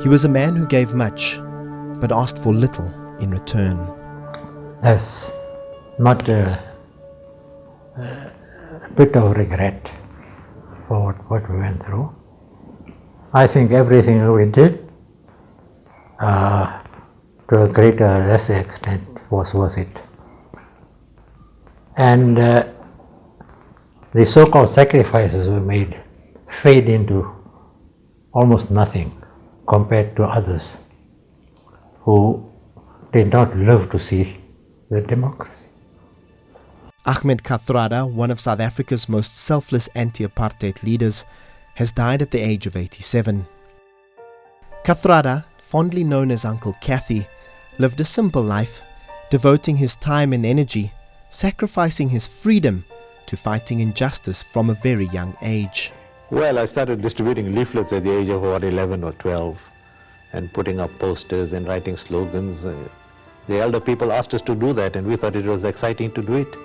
He was a man who gave much, but asked for little in return. That's not a bit of regret for what we went through. I think everything we did, to a greater or lesser extent, was worth it. And the so-called sacrifices we made fade into almost nothing compared to others who did not live to see the democracy. Ahmed Kathrada, one of South Africa's most selfless anti-apartheid leaders, has died at the age of 87. Kathrada, fondly known as Uncle Kathy, lived a simple life, devoting his time and energy, sacrificing his freedom to fighting injustice from a very young age. Well, I started distributing leaflets at the age of about 11 or 12 and putting up posters and writing slogans. The elder people asked us to do that, and we thought it was exciting to do it.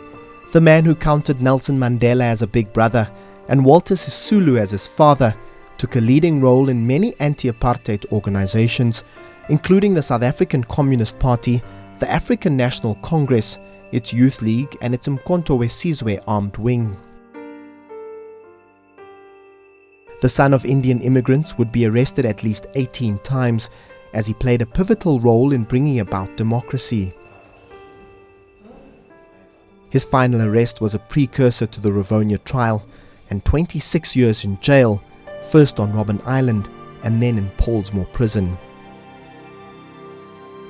The man who counted Nelson Mandela as a big brother and Walter Sisulu as his father took a leading role in many anti-apartheid organizations, including the South African Communist Party, the African National Congress, its Youth League, and its Umkhonto weSizwe armed wing. The son of Indian immigrants would be arrested at least 18 times as he played a pivotal role in bringing about democracy. His final arrest was a precursor to the Rivonia trial and 26 years in jail, first on Robben Island and then in Paulsmoor prison.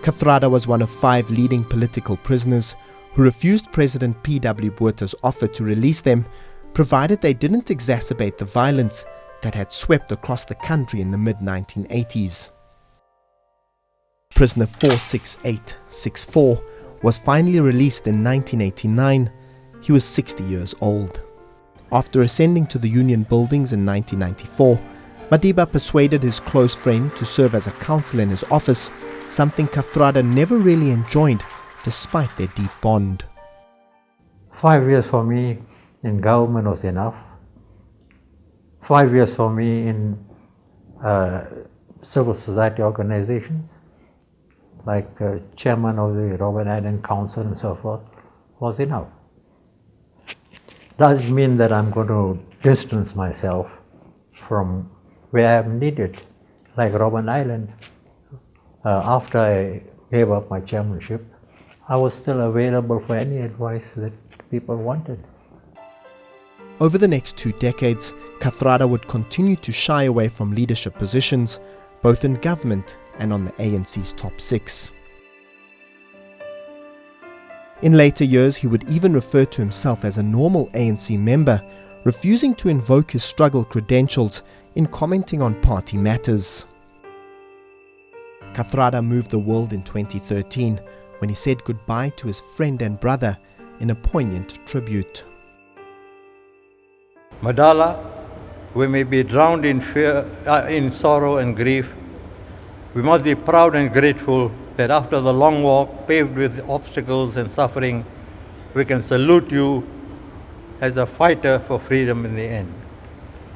Kathrada was one of 5 leading political prisoners who refused President P.W. Botha's offer to release them, provided they didn't exacerbate the violence that had swept across the country in the mid-1980s. Prisoner 46864 was finally released in 1989. He was 60 years old. After ascending to the Union buildings in 1994, Madiba persuaded his close friend to serve as a counsel in his office, something Kathrada never really enjoyed despite their deep bond. 5 years for me in government was enough. 5 years for me in civil society organizations, like chairman of the Robben Island Council and so forth, was enough. Doesn't mean that I'm going to distance myself from where I'm needed. Like Robben Island, after I gave up my chairmanship, I was still available for any advice that people wanted. Over the next 2 decades, Kathrada would continue to shy away from leadership positions, both in government and on the ANC's top 6. In later years, he would even refer to himself as a normal ANC member, refusing to invoke his struggle credentials in commenting on party matters. Kathrada moved the world in 2013 when he said goodbye to his friend and brother in a poignant tribute. Mandela, we may be drowned in fear, in sorrow and grief. We must be proud and grateful that after the long walk paved with obstacles and suffering, we can salute you as a fighter for freedom in the end.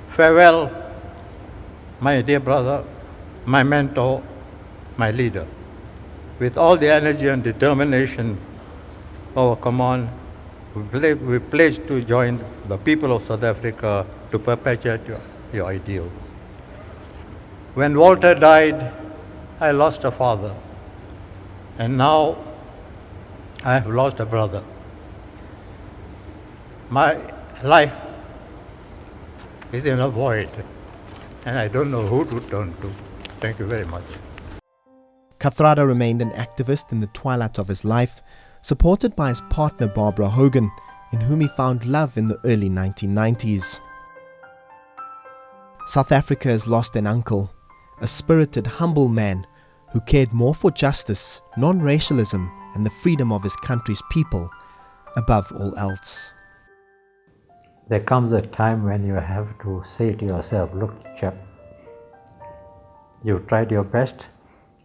Farewell, my dear brother, my mentor, my leader. With all the energy and determination of our command, we pledge to join the people of South Africa to perpetuate your ideals. When Walter died, I lost a father, and now I have lost a brother. My life is in a void, and I don't know who to turn to. Thank you very much. Kathrada remained an activist in the twilight of his life, supported by his partner Barbara Hogan, in whom he found love in the early 1990s. South Africa has lost an uncle, a spirited, humble man who cared more for justice, non-racialism, and the freedom of his country's people above all else. There comes a time when you have to say to yourself, look, chap, you've tried your best,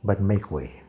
but make way.